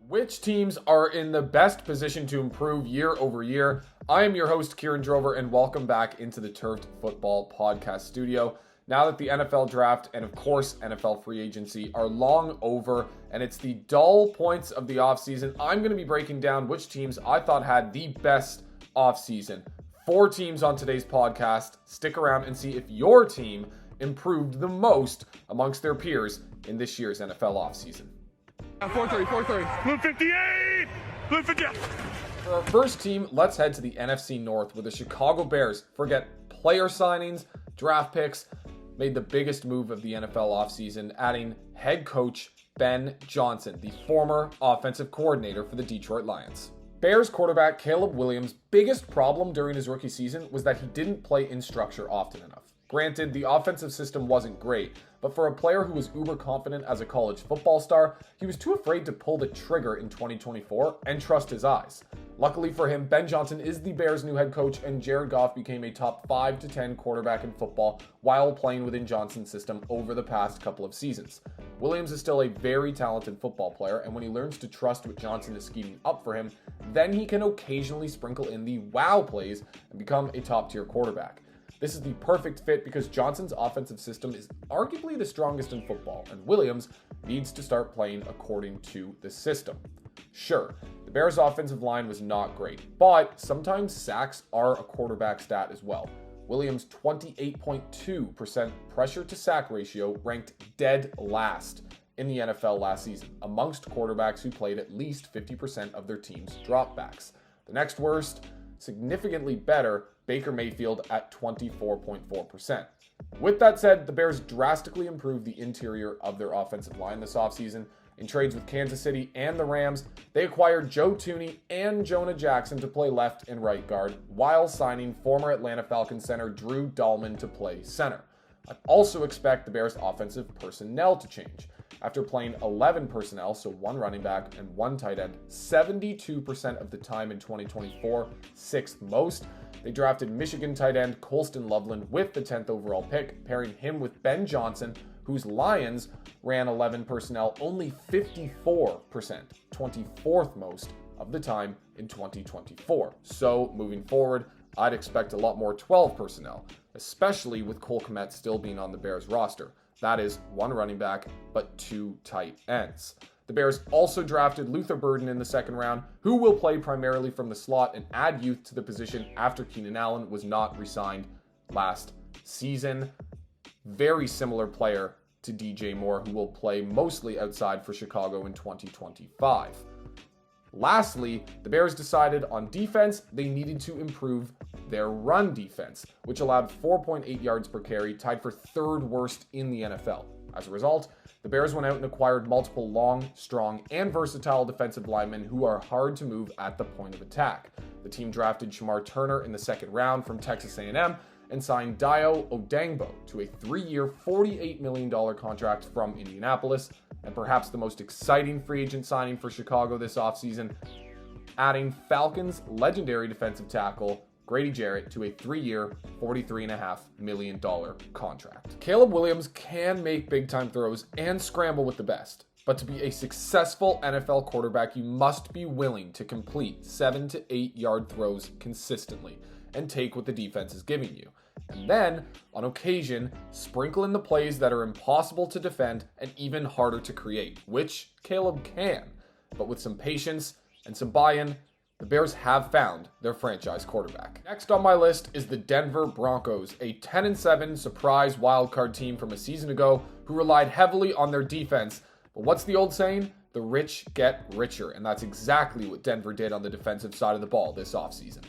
Which teams are in the best position to improve year over year? I am your host, Kieran Drover, and welcome back into the Turfed Football Podcast studio. Now that the NFL draft and, of course, NFL free agency are long over, and it's the dull points of the offseason, I'm going to be breaking down which teams I thought had the best offseason. 4 teams on today's podcast. Stick around and see if your team improved the most amongst their peers in this year's NFL offseason. 4-3. Blue 58! Blue 58! For our first team, let's head to the NFC North, where the Chicago Bears, forget player signings, draft picks, made the biggest move of the NFL offseason, adding head coach Ben Johnson, the former offensive coordinator for the Detroit Lions. Bears quarterback Caleb Williams' biggest problem during his rookie season was that he didn't play in structure often enough. Granted, the offensive system wasn't great, but for a player who was uber confident as a college football star, he was too afraid to pull the trigger in 2024 and trust his eyes. Luckily for him, Ben Johnson is the Bears' new head coach, and Jared Goff became a top 5 to 10 quarterback in football while playing within Johnson's system over the past couple of seasons. Williams is still a very talented football player, and when he learns to trust what Johnson is scheming up for him, then he can occasionally sprinkle in the wow plays and become a top-tier quarterback. This is the perfect fit because Johnson's offensive system is arguably the strongest in football, and Williams needs to start playing according to the system. Sure, the Bears' offensive line was not great, but sometimes sacks are a quarterback stat as well. Williams' 28.2% pressure to sack ratio ranked dead last in the NFL last season, amongst quarterbacks who played at least 50% of their team's dropbacks. The next worst, significantly better, Baker Mayfield at 24.4%. With that said, the Bears drastically improved the interior of their offensive line this offseason. In trades with Kansas City and the Rams, they acquired Joe Thuney and Jonah Jackson to play left and right guard, while signing former Atlanta Falcons center Drew Dahlman to play center. I also expect the Bears' offensive personnel to change. After playing 11 personnel, so 1 running back and 1 tight end, 72% of the time in 2024, 6th most, they drafted Michigan tight end Colston Loveland with the 10th overall pick, pairing him with Ben Johnson, whose Lions ran 11 personnel only 54%, 24th most of the time in 2024. So moving forward, I'd expect a lot more 12 personnel, especially with Cole Kmet still being on the Bears roster. That is 1 running back, but 2 tight ends. The Bears also drafted Luther Burden in the 2nd round, who will play primarily from the slot and add youth to the position after Keenan Allen was not re-signed last season. Very similar player to DJ Moore, who will play mostly outside for Chicago in 2025. Lastly, the Bears decided on defense they needed to improve their run defense, which allowed 4.8 yards per carry, tied for 3rd worst in the NFL. As a result, the Bears went out and acquired multiple long, strong, and versatile defensive linemen who are hard to move at the point of attack. The team drafted Shamar Turner in the 2nd round from Texas A&M and signed Dio Odangbo to a 3-year, $48 million contract from Indianapolis. And perhaps the most exciting free agent signing for Chicago this offseason, adding Falcons' legendary defensive tackle Grady Jarrett to a 3-year, $43.5 million contract. Caleb Williams can make big-time throws and scramble with the best, but to be a successful NFL quarterback, you must be willing to complete 7 to 8 yard throws consistently and take what the defense is giving you. And then, on occasion, sprinkle in the plays that are impossible to defend and even harder to create, which Caleb can. But with some patience and some buy-in, the Bears have found their franchise quarterback. Next on my list is the Denver Broncos, a 10-7 surprise wildcard team from a season ago who relied heavily on their defense. But what's the old saying? The rich get richer, and that's exactly what Denver did on the defensive side of the ball this offseason.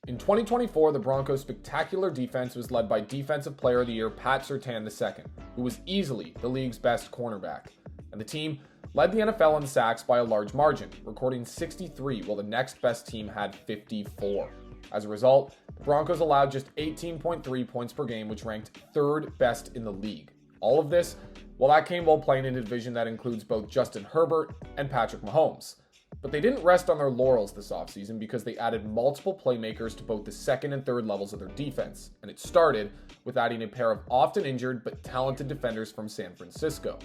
In 2024, the Broncos' spectacular defense was led by Defensive Player of the Year Pat Surtain II, who was easily the league's best cornerback. And the team led the NFL in sacks by a large margin, recording 63, while the next best team had 54. As a result, the Broncos allowed just 18.3 points per game, which ranked 3rd best in the league. All of this, well, that came while playing in a division that includes both Justin Herbert and Patrick Mahomes. But they didn't rest on their laurels this offseason because they added multiple playmakers to both the 2nd and 3rd levels of their defense, and it started with adding a pair of often injured but talented defenders from San Francisco.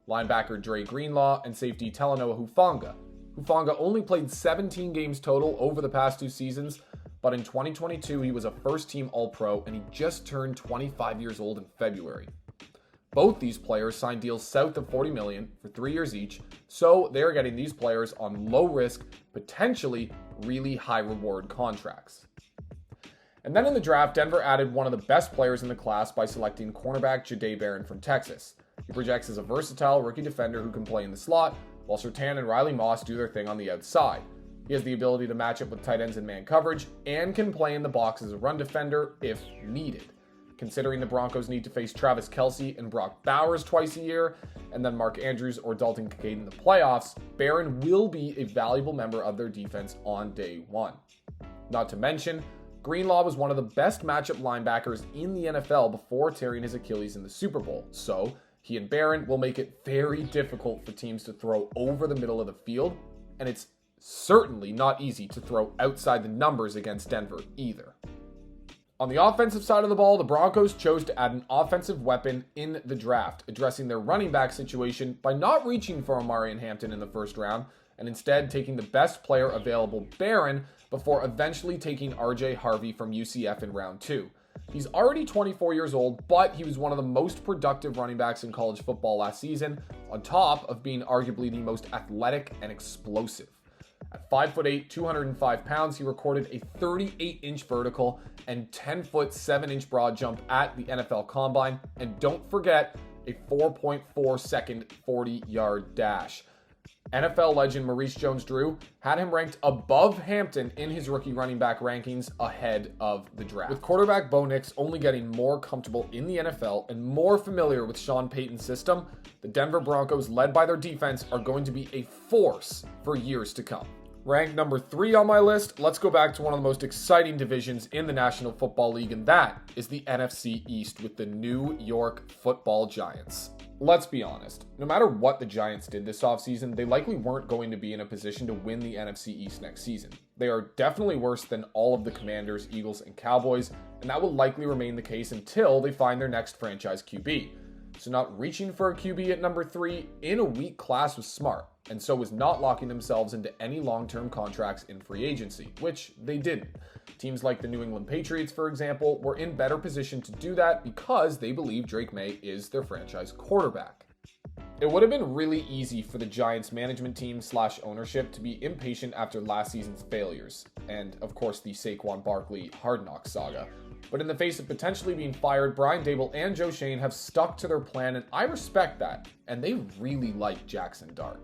Linebacker Dre Greenlaw and safety Talanoa Hufanga, Hufanga only played 17 games total over the past 2 seasons, but in 2022 he was a first-team All-Pro and he just turned 25 years old in February. Both these players signed deals south of $40 million for 3 years each, so they're getting these players on low-risk, potentially really high-reward contracts. And then in the draft, Denver added one of the best players in the class by selecting cornerback Jahdae Barron from Texas. He projects as a versatile rookie defender who can play in the slot, while Surtain and Riley Moss do their thing on the outside. He has the ability to match up with tight ends in man coverage and can play in the box as a run defender if needed. Considering the Broncos need to face Travis Kelce and Brock Bowers twice a year, and then Mark Andrews or Dalton Kincaid in the playoffs, Barron will be a valuable member of their defense on day one. Not to mention, Greenlaw was one of the best matchup linebackers in the NFL before tearing his Achilles in the Super Bowl, so he and Barron will make it very difficult for teams to throw over the middle of the field, and it's certainly not easy to throw outside the numbers against Denver either. On the offensive side of the ball, the Broncos chose to add an offensive weapon in the draft, addressing their running back situation by not reaching for Omarion Hampton in the first round, and instead taking the best player available, Barron, before eventually taking RJ Harvey from UCF in round 2. He's already 24 years old, but he was one of the most productive running backs in college football last season, on top of being arguably the most athletic and explosive. At 5'8", 205 pounds, he recorded a 38-inch vertical and 10-foot, 7-inch broad jump at the NFL Combine, and don't forget a 4.4-second 40-yard dash. NFL legend Maurice Jones-Drew had him ranked above Hampton in his rookie running back rankings ahead of the draft. With quarterback Bo Nix only getting more comfortable in the NFL and more familiar with Sean Payton's system, the Denver Broncos, led by their defense, are going to be a force for years to come. Ranked number 3 on my list, let's go back to one of the most exciting divisions in the National Football League, and that is the NFC East with the New York Football Giants. Let's be honest, no matter what the Giants did this offseason, they likely weren't going to be in a position to win the NFC East next season. They are definitely worse than all of the Commanders, Eagles, and Cowboys, and that will likely remain the case until they find their next franchise QB. So not reaching for a QB at number 3 in a weak class was smart, and so was not locking themselves into any long-term contracts in free agency, which they didn't. Teams like the New England Patriots, for example, were in better position to do that because they believe Drake May is their franchise quarterback. It would have been really easy for the Giants management team / ownership to be impatient after last season's failures, and of course the Saquon Barkley Hard Knocks saga. But in the face of potentially being fired, Brian Daboll and Joe Schoen have stuck to their plan, and I respect that, and they really like Jackson Dart.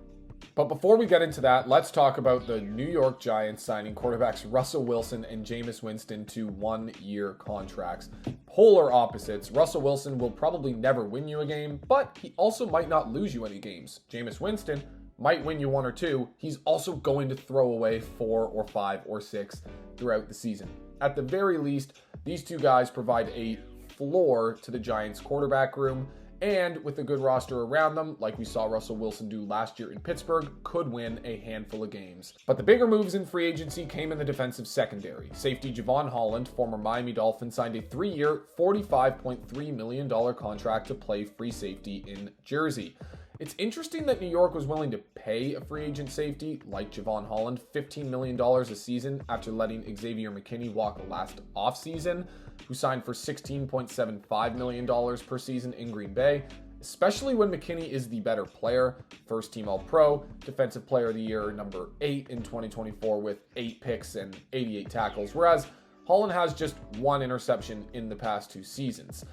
But before we get into that, let's talk about the New York Giants signing quarterbacks Russell Wilson and Jameis Winston to 1-year contracts. Polar opposites. Russell Wilson will probably never win you a game, but he also might not lose you any games. Jameis Winston might win you 1 or 2. He's also going to throw away 4 or 5 or 6 throughout the season. At the very least, these two guys provide a floor to the Giants' quarterback room, and with a good roster around them, like we saw Russell Wilson do last year in Pittsburgh, could win a handful of games. But the bigger moves in free agency came in the defensive secondary. Safety Javon Holland, former Miami Dolphin, signed a 3-year, $45.3 million contract to play free safety in Jersey. It's interesting that New York was willing to pay a free agent safety like Javon Holland $15 million a season after letting Xavier McKinney walk last offseason, who signed for $16.75 million per season in Green Bay, especially when McKinney is the better player, first team All-Pro, Defensive Player of the Year number 8 in 2024 with 8 picks and 88 tackles, whereas Holland has just 1 interception in the past 2 seasons.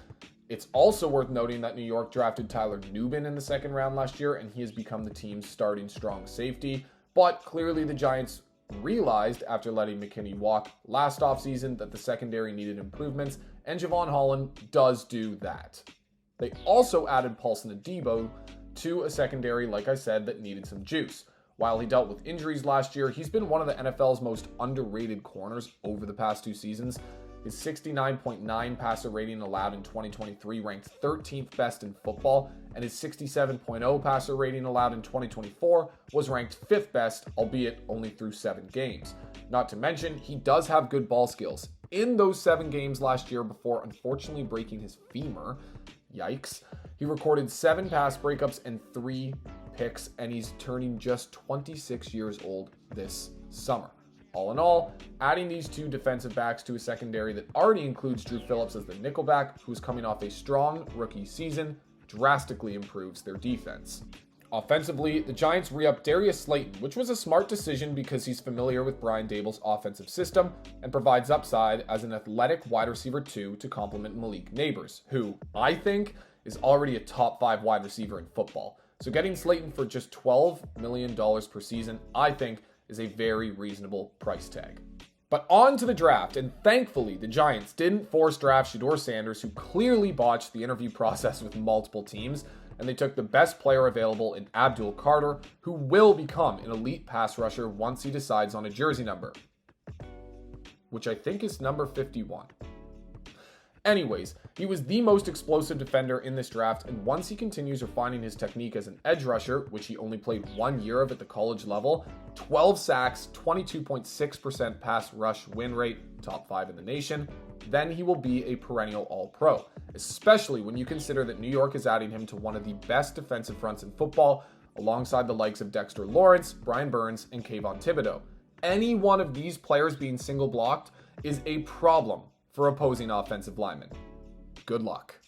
It's also worth noting that New York drafted Tyler Nubin in the 2nd round last year, and he has become the team's starting strong safety. But clearly the Giants realized after letting McKinney walk last offseason that the secondary needed improvements, and Javon Holland does do that. They also added Paulson Adebo to a secondary, like I said, that needed some juice. While he dealt with injuries last year, he's been one of the NFL's most underrated corners over the past 2 seasons. His 69.9 passer rating allowed in 2023 ranked 13th best in football, and his 67.0 passer rating allowed in 2024 was ranked 5th best, albeit only through 7 games. Not to mention, he does have good ball skills. In those 7 games last year before unfortunately breaking his femur, yikes, he recorded 7 pass breakups and 3 picks, and he's turning just 26 years old this summer. All in all, adding these two defensive backs to a secondary that already includes Drew Phillips as the nickelback, who's coming off a strong rookie season, drastically improves their defense. Offensively, the Giants re-up Darius Slayton, which was a smart decision because he's familiar with Brian Daboll's offensive system and provides upside as an athletic wide receiver 2 to complement Malik Neighbors, who I think is already a top 5 wide receiver in football. So getting Slayton for just $12 million per season, I think, is a very reasonable price tag. But on to the draft, and thankfully the Giants didn't force draft Shedeur Sanders, who clearly botched the interview process with multiple teams, and they took the best player available in Abdul Carter, who will become an elite pass rusher once he decides on a jersey number, which I think is number 51. Anyways, he was the most explosive defender in this draft, and once he continues refining his technique as an edge rusher, which he only played 1 year of at the college level, 12 sacks, 22.6% pass rush win rate, top 5 in the nation, then he will be a perennial All-Pro, especially when you consider that New York is adding him to one of the best defensive fronts in football, alongside the likes of Dexter Lawrence, Brian Burns, and Kayvon Thibodeau. Any one of these players being single blocked is a problem for opposing offensive linemen. Good luck.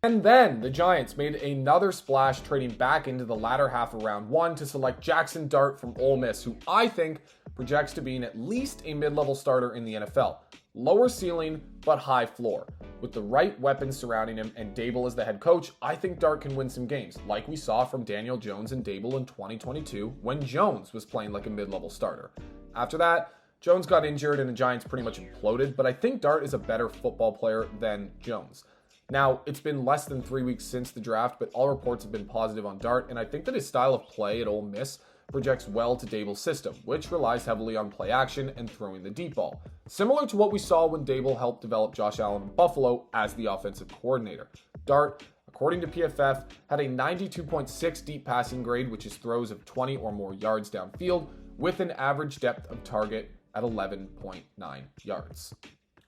And then the Giants made another splash, trading back into the latter half of round 1 to select Jackson Dart from Ole Miss, who I think projects to being at least a mid-level starter in the NFL. Lower ceiling, but high floor. With the right weapons surrounding him and Daboll as the head coach, I think Dart can win some games, like we saw from Daniel Jones and Daboll in 2022 when Jones was playing like a mid-level starter. After that, Jones got injured and the Giants pretty much imploded, but I think Dart is a better football player than Jones. Now, it's been less than 3 weeks since the draft, but all reports have been positive on Dart, and I think that his style of play at Ole Miss projects well to Daboll's system, which relies heavily on play action and throwing the deep ball. Similar to what we saw when Daboll helped develop Josh Allen in Buffalo as the offensive coordinator. Dart, according to PFF, had a 92.6 deep passing grade, which is throws of 20 or more yards downfield, with an average depth of target at 11.9 yards.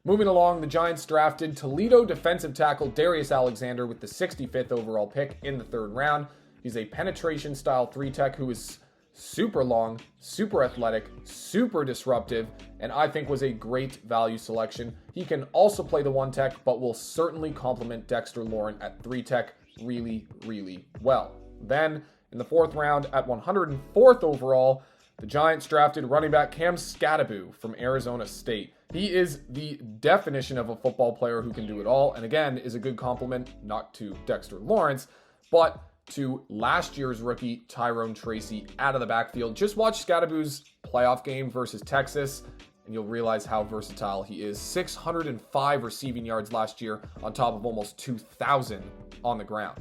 Moving along, the Giants drafted Toledo defensive tackle Darius Alexander with the 65th overall pick in the 3rd round. He's a penetration style 3-tech who is super long, super athletic, super disruptive, and I think was a great value selection. He can also play the 1-tech, but will certainly complement Dexter Lawrence at 3-tech really, really well. Then, in the 4th round, at 104th overall, the Giants drafted running back Cam Skattebo from Arizona State. He is the definition of a football player who can do it all, and again, is a good compliment, not to Dexter Lawrence, but to last year's rookie Tyrone Tracy out of the backfield. Just watch Skattebo's playoff game versus Texas, and you'll realize how versatile he is. 605 receiving yards last year on top of almost 2,000 on the ground.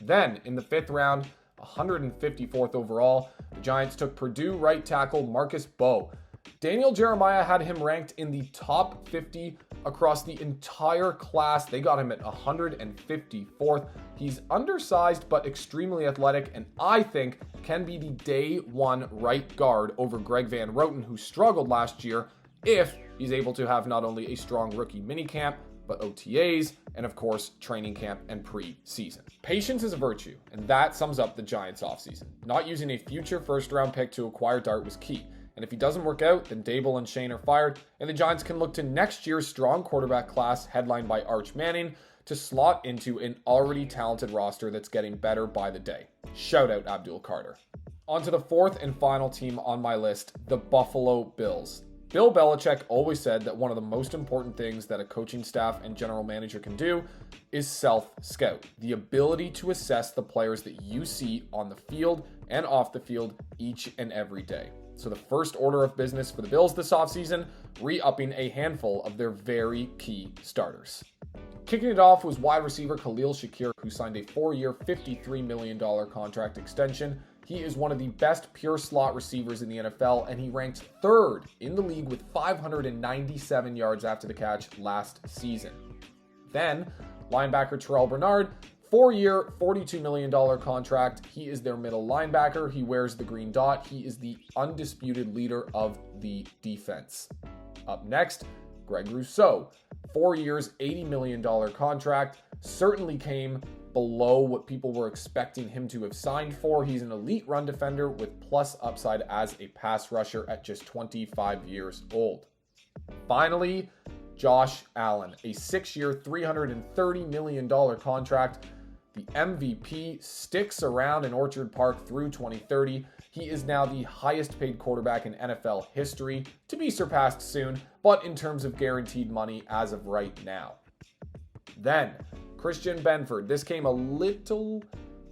Then, in the 5th round, 154th overall, the Giants took Purdue right tackle Marcus Bowe. Daniel Jeremiah had him ranked in the top 50 across the entire class. They got him at 154th. He's undersized but extremely athletic, and I think can be the day 1 right guard over Greg Van Roten, who struggled last year, if he's able to have not only a strong rookie minicamp, but OTAs, and of course, training camp and pre-season. Patience is a virtue, and that sums up the Giants offseason. Not using a future first-round pick to acquire Dart was key, and if he doesn't work out, then Daboll and Shane are fired, and the Giants can look to next year's strong quarterback class headlined by Arch Manning to slot into an already talented roster that's getting better by the day. Shout out Abdul Carter. On to the 4th and final team on my list, the Buffalo Bills. Bill Belichick always said that one of the most important things that a coaching staff and general manager can do is self-scout. The ability to assess the players that you see on the field and off the field each and every day. So the first order of business for the Bills this offseason, re-upping a handful of their very key starters. Kicking it off was wide receiver Khalil Shakir, who signed a 4-year, $53 million contract extension. He is one of the best pure slot receivers in the NFL, and he ranked 3rd in the league with 597 yards after the catch last season. Then, linebacker Terrell Bernard, 4-year, $42 million contract. He is their middle linebacker. He wears the green dot. He is the undisputed leader of the defense. Up next, Greg Rousseau, 4 years, $80 million contract. Certainly came below what people were expecting him to have signed for. He's an elite run defender with plus upside as a pass rusher at just 25 years old. Finally, Josh Allen, a 6-year, $330 million contract. The MVP sticks around in Orchard Park through 2030. He is now the highest paid quarterback in NFL history, to be surpassed soon, but in terms of guaranteed money as of right now. Then, Christian Benford. This came a little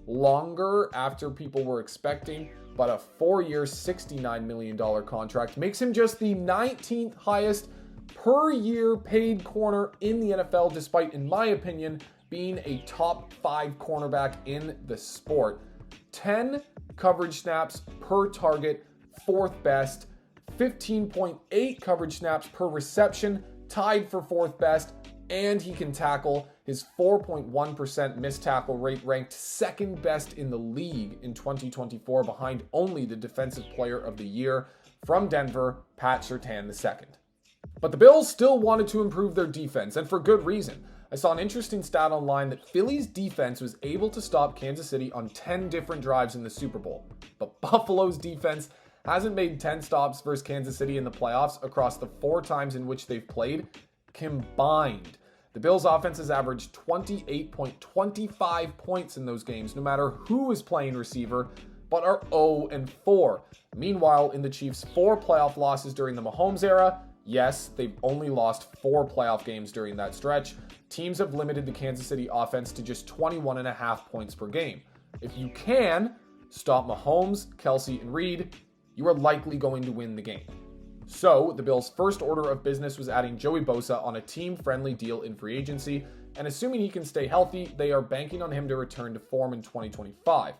longer after people were expecting, but a 4-year, $69 million contract makes him just the 19th highest per year paid corner in the NFL, despite, in my opinion, being a top 5 cornerback in the sport. 10 coverage snaps per target, 4th best. 15.8 coverage snaps per reception, tied for 4th best. And he can tackle. His 4.1% missed tackle rate ranked 2nd best in the league in 2024, behind only the Defensive Player of the Year from Denver, Pat Surtain II. But the Bills still wanted to improve their defense, and for good reason. I saw an interesting stat online that Philly's defense was able to stop Kansas City on 10 different drives in the Super Bowl. But Buffalo's defense hasn't made 10 stops versus Kansas City in the playoffs across the 4 times in which they've played combined. The Bills' offense has averaged 28.25 points in those games, no matter who is playing receiver, but are 0-4. Meanwhile, in the Chiefs' 4 playoff losses during the Mahomes era, yes, they've only lost 4 playoff games during that stretch, teams have limited the Kansas City offense to just 21.5 points per game. If you can stop Mahomes, Kelsey, and Reed, you are likely going to win the game. So, the Bills' first order of business was adding Joey Bosa on a team-friendly deal in free agency, and assuming he can stay healthy, they are banking on him to return to form in 2025.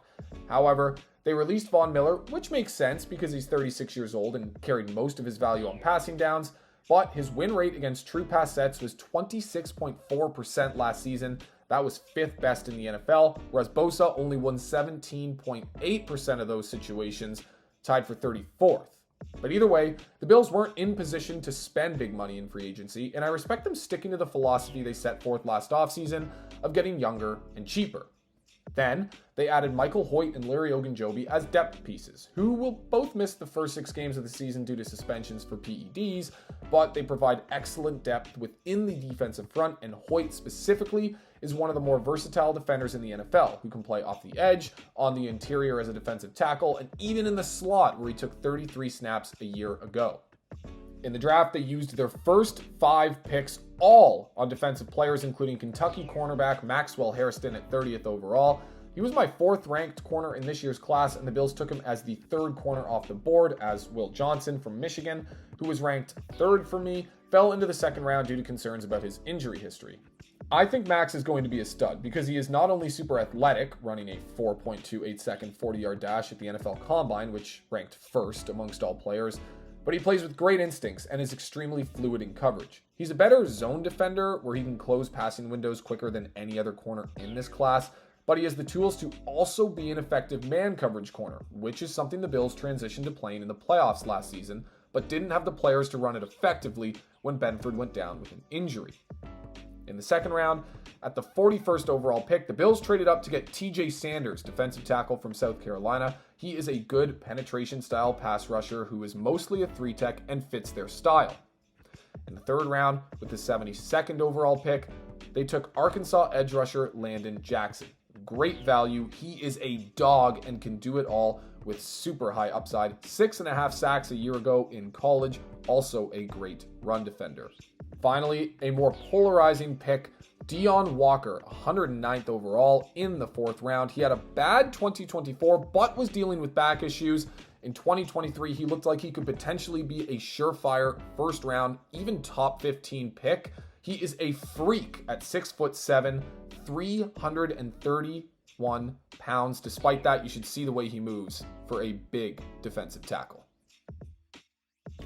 However, they released Von Miller, which makes sense because he's 36 years old and carried most of his value on passing downs, but his win rate against true pass sets was 26.4% last season. That was 5th best in the NFL, whereas Bosa only won 17.8% of those situations, tied for 34th. But either way, the Bills weren't in position to spend big money in free agency, and I respect them sticking to the philosophy they set forth last offseason of getting younger and cheaper. Then, they added Michael Hoyt and Larry Ogunjobi as depth pieces, who will both miss the first 6 games of the season due to suspensions for PEDs, but they provide excellent depth within the defensive front, and Hoyt specifically is one of the more versatile defenders in the NFL, who can play off the edge, on the interior as a defensive tackle, and even in the slot, where he took 33 snaps a year ago. In the draft, they used their first 5 picks all on defensive players, including Kentucky cornerback Maxwell Hairston at 30th overall. He was my 4th ranked corner in this year's class, and the Bills took him as the 3rd corner off the board, as Will Johnson from Michigan, who was ranked 3rd for me, fell into the 2nd round due to concerns about his injury history. I think Max is going to be a stud because he is not only super athletic, running a 4.28 second 40-yard dash at the NFL Combine, which ranked 1st amongst all players, but he plays with great instincts and is extremely fluid in coverage. He's a better zone defender where he can close passing windows quicker than any other corner in this class, but he has the tools to also be an effective man coverage corner, which is something the Bills transitioned to playing in the playoffs last season, but didn't have the players to run it effectively when Benford went down with an injury. In the 2nd round, at the 41st overall pick, the Bills traded up to get TJ Sanders, defensive tackle from South Carolina. He is a good penetration-style pass rusher who is mostly a 3-tech and fits their style. In the 3rd round, with the 72nd overall pick, they took Arkansas edge rusher Landon Jackson. Great value. He is a dog and can do it all with super high upside. 6.5 sacks a year ago in college. Also a great run defender. Finally, a more polarizing pick, Deon Walker, 109th overall in the 4th round. He had a bad 2024, but was dealing with back issues. In 2023, he looked like he could potentially be a surefire 1st round, even top 15 pick. He is a freak at 6'7", 331 pounds. Despite that, you should see the way he moves for a big defensive tackle.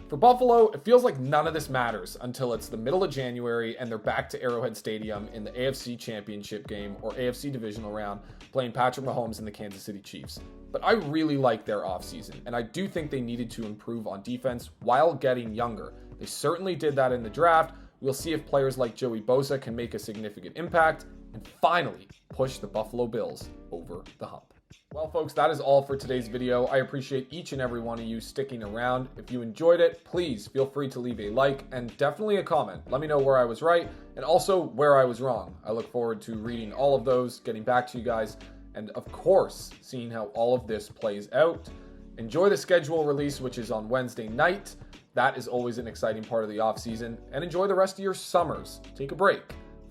For Buffalo, it feels like none of this matters until it's the middle of January and they're back to Arrowhead Stadium in the AFC Championship game or AFC Divisional round playing Patrick Mahomes and the Kansas City Chiefs. But I really like their offseason, and I do think they needed to improve on defense while getting younger. They certainly did that in the draft. We'll see if players like Joey Bosa can make a significant impact, and finally push the Buffalo Bills over the hump. Well, folks, that is all for today's video. I appreciate each and every one of you sticking around. If you enjoyed it, please feel free to leave a like and definitely a comment. Let me know where I was right and also where I was wrong. I look forward to reading all of those, getting back to you guys, and of course, seeing how all of this plays out. Enjoy the schedule release, which is on Wednesday night. That is always an exciting part of the offseason. And enjoy the rest of your summers. Take a break.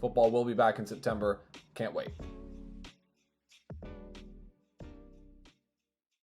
Football will be back in September. Can't wait.